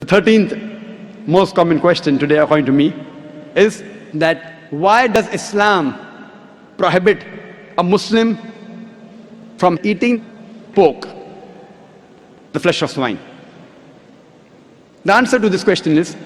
13th most common question today, according to me, is that why does Islam prohibit a Muslim from eating pork, the flesh of swine? The answer to this question is,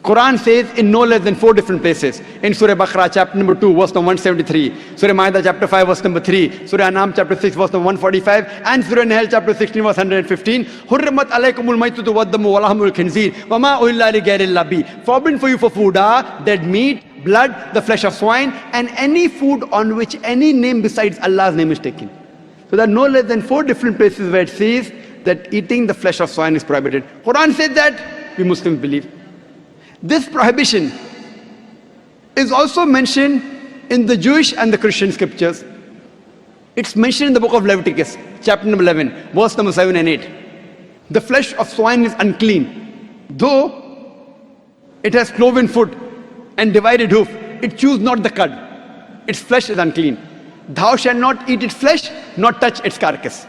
Quran says in no less than 4 different places. In Surah Baqarah, chapter number 2, verse number 173. Surah Ma'idah, chapter 5, verse number 3. Surah An'am, chapter 6, verse number 145. And Surah Nahl, chapter 16, verse 115. Hurrimat alaykumul maytatu waddamu walahmul khinzir wama uhilla li ghayril bi. Forbidden for you for food are dead meat, blood, the flesh of swine, and any food on which any name besides Allah's name is taken. So there are no less than 4 different places where it says that eating the flesh of swine is prohibited. Quran says that, we Muslims believe. This prohibition is also mentioned in the Jewish and the Christian scriptures. It's mentioned in the book of Leviticus, chapter number 11, verse number 7 and 8. The flesh of swine is unclean. Though it has cloven foot and divided hoof, it chews not the cud. Its flesh is unclean. Thou shalt not eat its flesh, nor touch its carcass.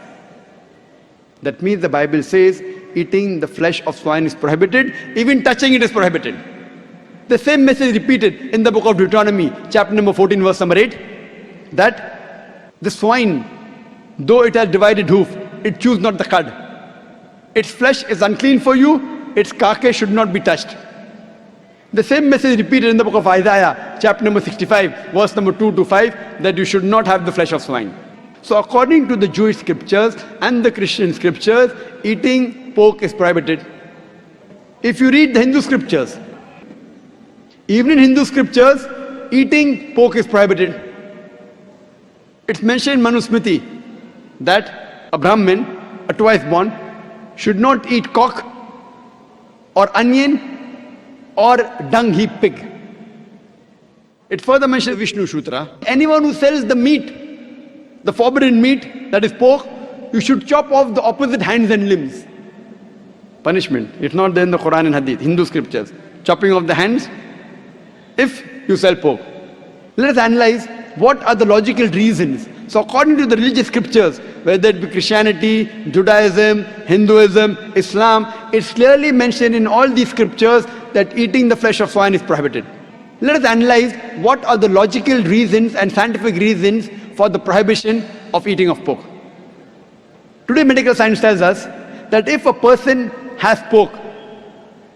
That means the Bible says eating the flesh of swine is prohibited, even touching it is prohibited. The same message repeated in the book of Deuteronomy, chapter number 14, verse number 8, that the swine, though it has divided hoof, it chews not the cud. Its flesh is unclean for you, its carcass should not be touched. The same message repeated in the book of Isaiah, chapter number 65, verse number 2 to 5, that you should not have the flesh of swine. So according to the Jewish scriptures and the Christian scriptures, eating pork is prohibited. If you read the Hindu scriptures, even in Hindu scriptures, eating pork is prohibited. It's mentioned in Manusmriti that a Brahmin, a twice born, should not eat cock or onion or dung heap pig. It further mentions Vishnu Sutra. Anyone who sells the meat, the forbidden meat, that is pork, you should chop off the opposite hands and limbs. Punishment. It's not there in the Quran and Hadith, Hindu scriptures. Chopping off the hands if you sell pork. Let us analyze what are the logical reasons. So according to the religious scriptures, whether it be Christianity, Judaism, Hinduism, Islam, it's clearly mentioned in all these scriptures that eating the flesh of swine is prohibited. Let us analyze what are the logical reasons and scientific reasons for the prohibition of eating of pork. Today medical science tells us that if a person has pork,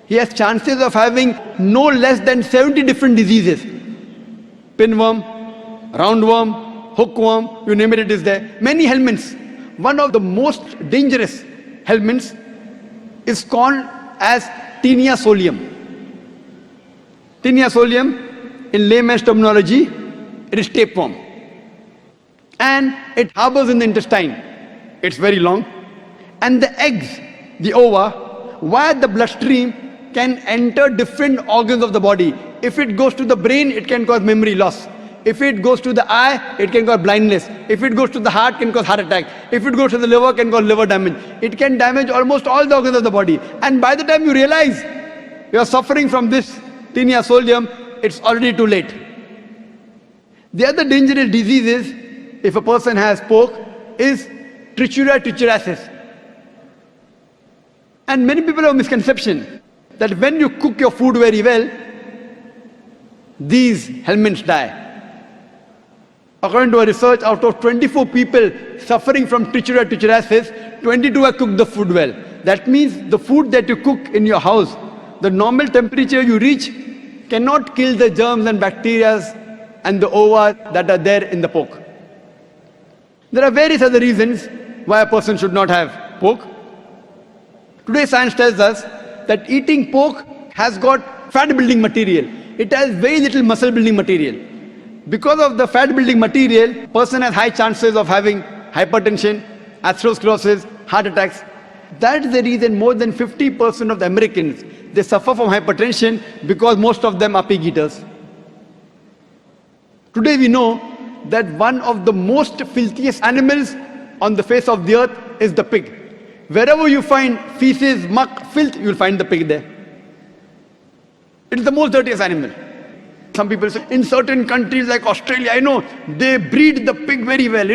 he has chances of having no less than 70 different diseases. Pinworm, roundworm, hookworm, you name it, it is there. Many helminths. One of the most dangerous helminths is called as Taenia solium. Taenia solium, in layman's terminology, it is tapeworm. And it harbors in the intestine. It's very long. And the eggs, the ova, via the bloodstream can enter different organs of the body. If it goes to the brain, it can cause memory loss. If it goes to the eye, it can cause blindness. If it goes to the heart, it can cause heart attack. If it goes to the liver, it can cause liver damage. It can damage almost all the organs of the body. And by the time you realize you are suffering from this Taenia solium, it's already too late. The other dangerous diseases, if a person has pork, is Trichuria trichuriasis. And many people have a misconception that when you cook your food very well, these helminths die. According to a research, out of 24 people suffering from Trichuria trichuriasis, 22 have cooked the food well. That means the food that you cook in your house, the normal temperature you reach cannot kill the germs and bacteria and the ova that are there in the pork. There are various other reasons why a person should not have pork. Today science tells us that eating pork has got fat building material. It has very little muscle building material. Because of the fat building material, person has high chances of having hypertension, atherosclerosis, heart attacks. That is the reason more than 50% of the Americans, they suffer from hypertension because most of them are pig eaters. Today we know that one of the most filthiest animals on the face of the earth is the pig. Wherever you find feces, muck, filth, you will find the pig there. It is the most dirtiest animal. Some people say, in certain countries like Australia, I know, they breed the pig very well,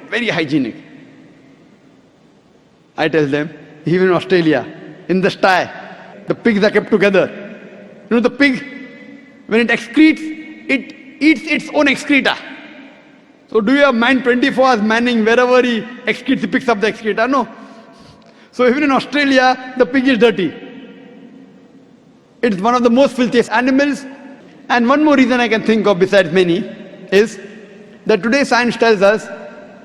very hygienic. I tell them, even in Australia, in the sty, The pigs are kept together. You know, the pig, when it excretes, it eats its own excreta. So do you have man 24 hours manning wherever he excretes, he picks up the excreta? No. So even in Australia, the pig is dirty. It's one of the most filthiest animals. And one more reason I can think of besides many is that today science tells us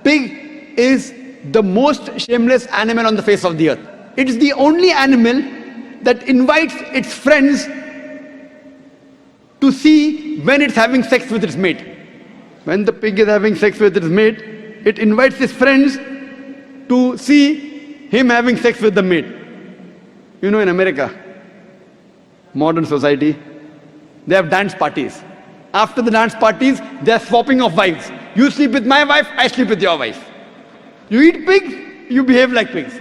pig is the most shameless animal on the face of the earth. It is the only animal that invites its friends to see when it's having sex with its mate. When the pig is having sex with its mate, it invites its friends to see him having sex with the mate. You know, in America, modern society, they have dance parties. After the dance parties, they are swapping of wives. You sleep with my wife, I sleep with your wife. You eat pigs, you behave like pigs.